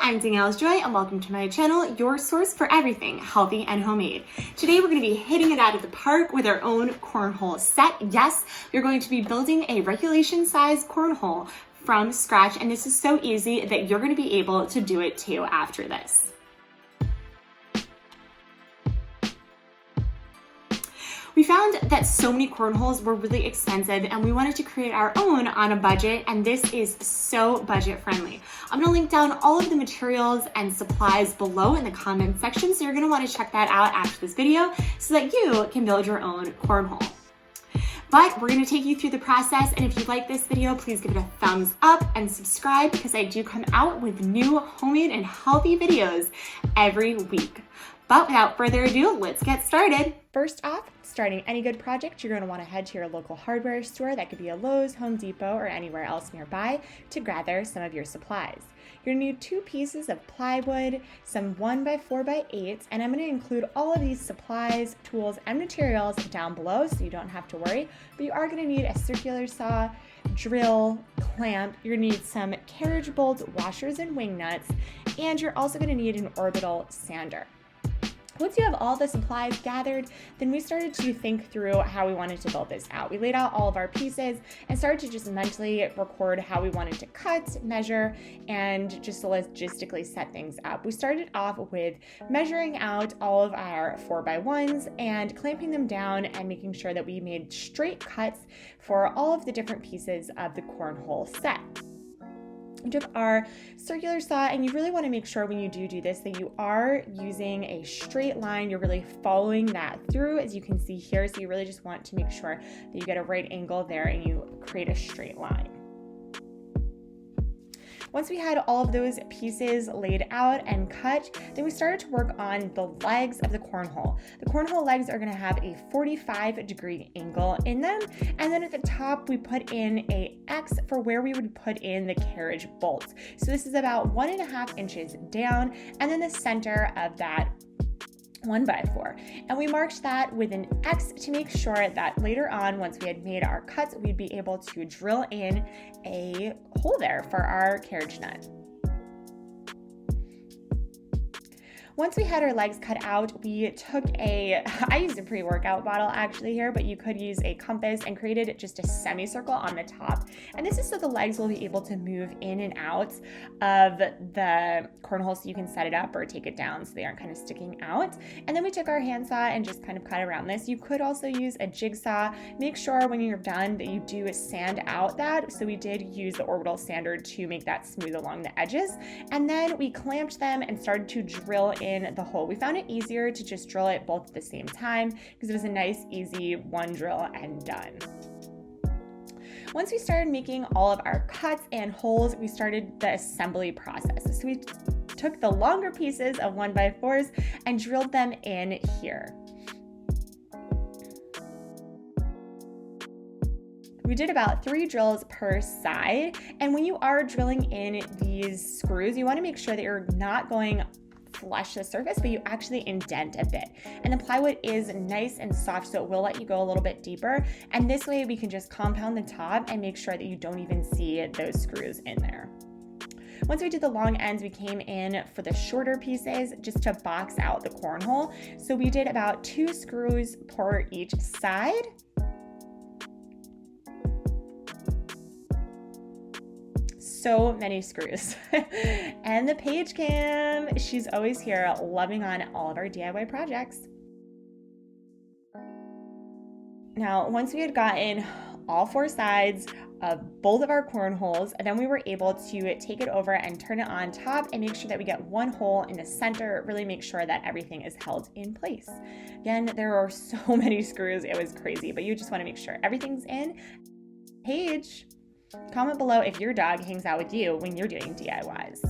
I'm Danielle Joy and welcome to my channel, your source for everything healthy and homemade. Today we're going to be hitting it out of the park with our own cornhole set. Yes, we're going to be building a regulation size cornhole from scratch, and this is so easy that you're going to be able to do it too after this. We found that so many cornholes were really expensive and we wanted to create our own on a budget, and this is so budget friendly. I'm gonna link down all of the materials and supplies below in the comment section, so you're gonna wanna check that out after this video so that you can build your own cornhole. But we're gonna take you through the process, and if you like this video, please give it a thumbs up and subscribe because I do come out with new homemade and healthy videos every week. But without further ado, let's get started. First off, starting any good project, you're going to want to head to your local hardware store, that could be a Lowe's, Home Depot, or anywhere else nearby, to gather some of your supplies. You're going to need 2 pieces of plywood, some 1x4x8s, and I'm going to include all of these supplies, tools, and materials down below so you don't have to worry. But you are going to need a circular saw, drill, clamp, you're going to need some carriage bolts, washers, and wing nuts, and you're also going to need an orbital sander. Once you have all the supplies gathered, then we started to think through how we wanted to build this out. We laid out all of our pieces and started to just mentally record how we wanted to cut, measure, and just logistically set things up. We started off with measuring out all of our 4x1s and clamping them down and making sure that we made straight cuts for all of the different pieces of the cornhole set. We took our circular saw, and you really want to make sure when you do this that you are using a straight line. You're really following that through, as you can see here. So you really just want to make sure that you get a right angle there and you create a straight line. Once we had all of those pieces laid out and cut, then we started to work on the legs of the cornhole. The cornhole legs are gonna have a 45-degree angle in them, and then at the top we put in a X for where we would put in the carriage bolts. So this is about 1.5 inches down, and then the center of that 1x4, and we marked that with an X to make sure that later on, once we had made our cuts, we'd be able to drill in a hole there for our carriage nut. Once we had our legs cut out, we took I used a pre-workout bottle actually here, but you could use a compass, and created just a semicircle on the top. And this is so the legs will be able to move in and out of the cornhole so you can set it up or take it down so they aren't kind of sticking out. And then we took our handsaw and just kind of cut around this. You could also use a jigsaw. Make sure when you're done that you do sand out that. So we did use the orbital sander to make that smooth along the edges. And then we clamped them and started to drill in the hole. We found it easier to just drill it both at the same time because it was a nice, easy one drill and done. Once we started making all of our cuts and holes, we started the assembly process. So we took the longer pieces of 1x4s and drilled them in here. We did about 3 drills per side, and when you are drilling in these screws, you want to make sure that you're not going flush the surface, but you actually indent a bit. And the plywood is nice and soft, so it will let you go a little bit deeper. And this way we can just compound the top and make sure that you don't even see those screws in there. Once we did the long ends, we came in for the shorter pieces just to box out the cornhole. So we did about 2 screws per each side. So many screws. And the page cam, she's always here loving on all of our DIY projects. Now, once we had gotten all 4 sides of both of our cornholes, then we were able to take it over and turn it on top and make sure that we get one hole in the center, really make sure that everything is held in place. Again, there are so many screws, it was crazy, but you just want to make sure everything's in. Paige, comment below if your dog hangs out with you when you're doing DIYs.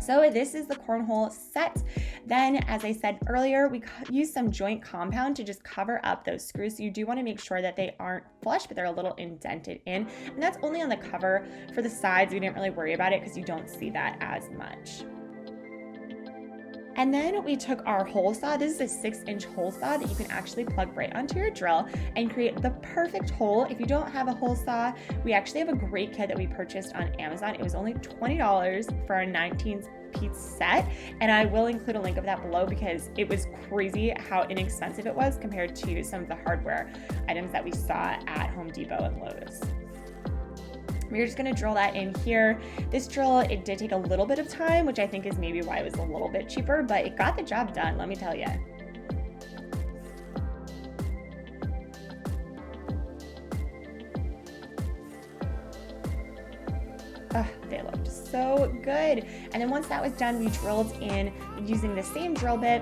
So this is the cornhole set. Then, as I said earlier, we used some joint compound to just cover up those screws. So you do want to make sure that they aren't flush, but they're a little indented in. And that's only on the cover. For the sides, we didn't really worry about it because you don't see that as much. And then we took our hole saw. This is a 6-inch hole saw that you can actually plug right onto your drill and create the perfect hole. If you don't have a hole saw, we actually have a great kit that we purchased on Amazon. It was only $20 for a 19-piece set, and I will include a link of that below because it was crazy how inexpensive it was compared to some of the hardware items that we saw at Home Depot and Lowe's. We're just gonna drill that in here. This drill, it did take a little bit of time, which I think is maybe why it was a little bit cheaper, but it got the job done, let me tell you. Oh, they looked so good. And then once that was done, we drilled in using the same drill bit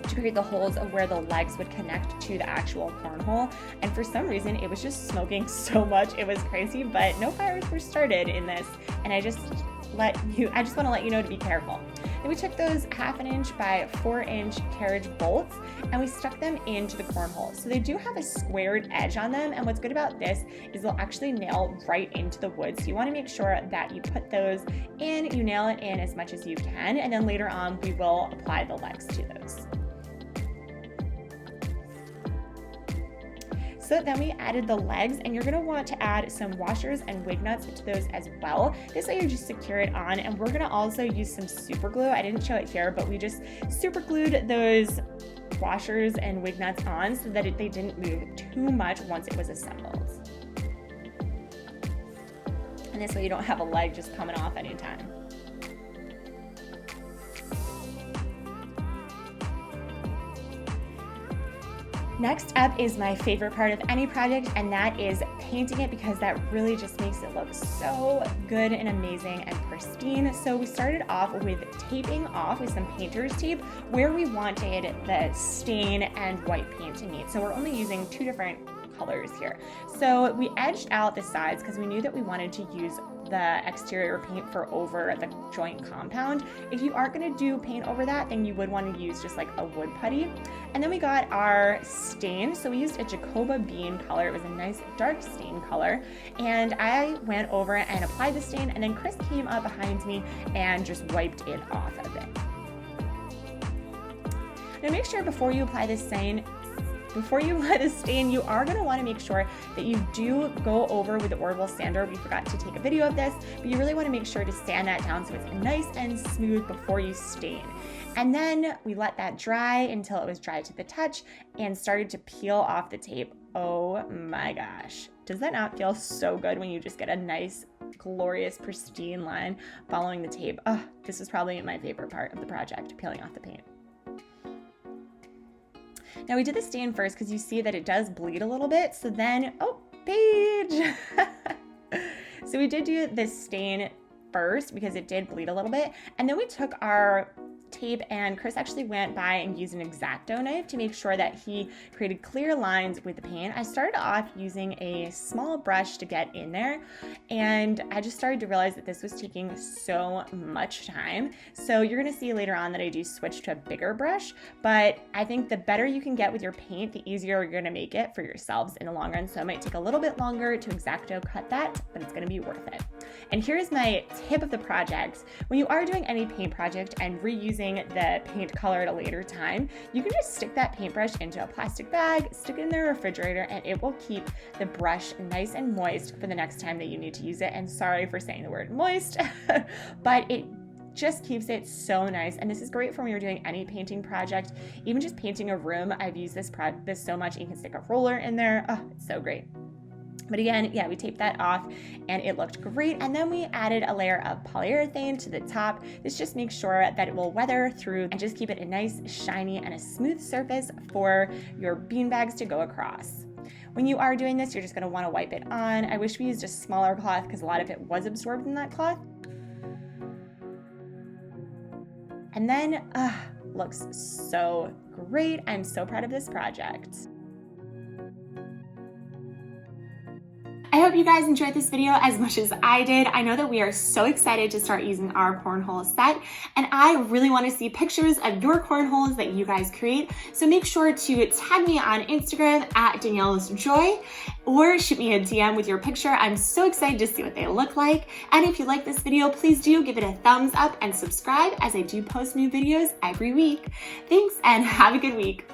to create the holes of where the legs would connect to the actual cornhole. And for some reason, it was just smoking so much. It was crazy, but no fires were started in this. And I just want to let you know to be careful. Then we took those 1/2 inch by 4-inch carriage bolts and we stuck them into the cornhole. So they do have a squared edge on them. And what's good about this is they'll actually nail right into the wood. So you want to make sure that you put those in, you nail it in as much as you can. And then later on, we will apply the legs to those. So then we added the legs, and you're gonna want to add some washers and wig nuts to those as well. This way you just secure it on, and we're gonna also use some super glue. I didn't show it here, but we just super glued those washers and wig nuts on so that they didn't move too much once it was assembled. And this way you don't have a leg just coming off anytime. Next up is my favorite part of any project, and that is painting it, because that really just makes it look so good and amazing and pristine. So we started off with taping off with some painter's tape where we wanted the stain and white paint to meet. So we're only using 2 different colors here. So we edged out the sides because we knew that we wanted to use the exterior paint for over the joint compound. If you aren't going to do paint over that, then you would want to use just like a wood putty. And then we got our stain. So we used a Jacoba bean color. It was a nice dark stain color. And I went over and applied the stain, and then Chris came up behind me and just wiped it off a bit. Now make sure before you apply this stain, you are going to want to make sure that you do go over with the Orville sander. We forgot to take a video of this, but you really want to make sure to sand that down so it's nice and smooth before you stain. And then we let that dry until it was dry to the touch and started to peel off the tape. Oh my gosh. Does that not feel so good when you just get a nice, glorious, pristine line following the tape? Oh, this is probably my favorite part of the project, peeling off the paint. Now we did the stain first because you see that it does bleed a little bit. So then, oh, Paige. So we did do this stain first because it did bleed a little bit. And then we took our tape, and Chris actually went by and used an X-Acto knife to make sure that he created clear lines with the paint. I started off using a small brush to get in there, and I just started to realize that this was taking so much time. So you're gonna see later on that I do switch to a bigger brush, but I think the better you can get with your paint, the easier you're gonna make it for yourselves in the long run. So it might take a little bit longer to X-Acto cut that, but it's gonna be worth it. And here's my tip of the project. When you are doing any paint project and reusing the paint color at a later time, you can just stick that paintbrush into a plastic bag, stick it in the refrigerator, and it will keep the brush nice and moist for the next time that you need to use it. And sorry for saying the word moist, but it just keeps it so nice. And this is great for when you're doing any painting project, even just painting a room. I've used this so much. You can stick a roller in there. Oh, it's so great. But again, yeah, we taped that off and it looked great. And then we added a layer of polyurethane to the top. This just makes sure that it will weather through and just keep it a nice, shiny, and a smooth surface for your beanbags to go across. When you are doing this, you're just gonna wanna wipe it on. I wish we used a smaller cloth because a lot of it was absorbed in that cloth. And then, looks so great. I'm so proud of this project. I hope you guys enjoyed this video as much as I did. I know that we are so excited to start using our cornhole set, and I really want to see pictures of your cornholes that you guys create. So make sure to tag me on Instagram at Danielle Joy, or shoot me a DM with your picture. I'm so excited to see what they look like. And if you like this video, please do give it a thumbs up and subscribe, as I do post new videos every week. Thanks, and have a good week.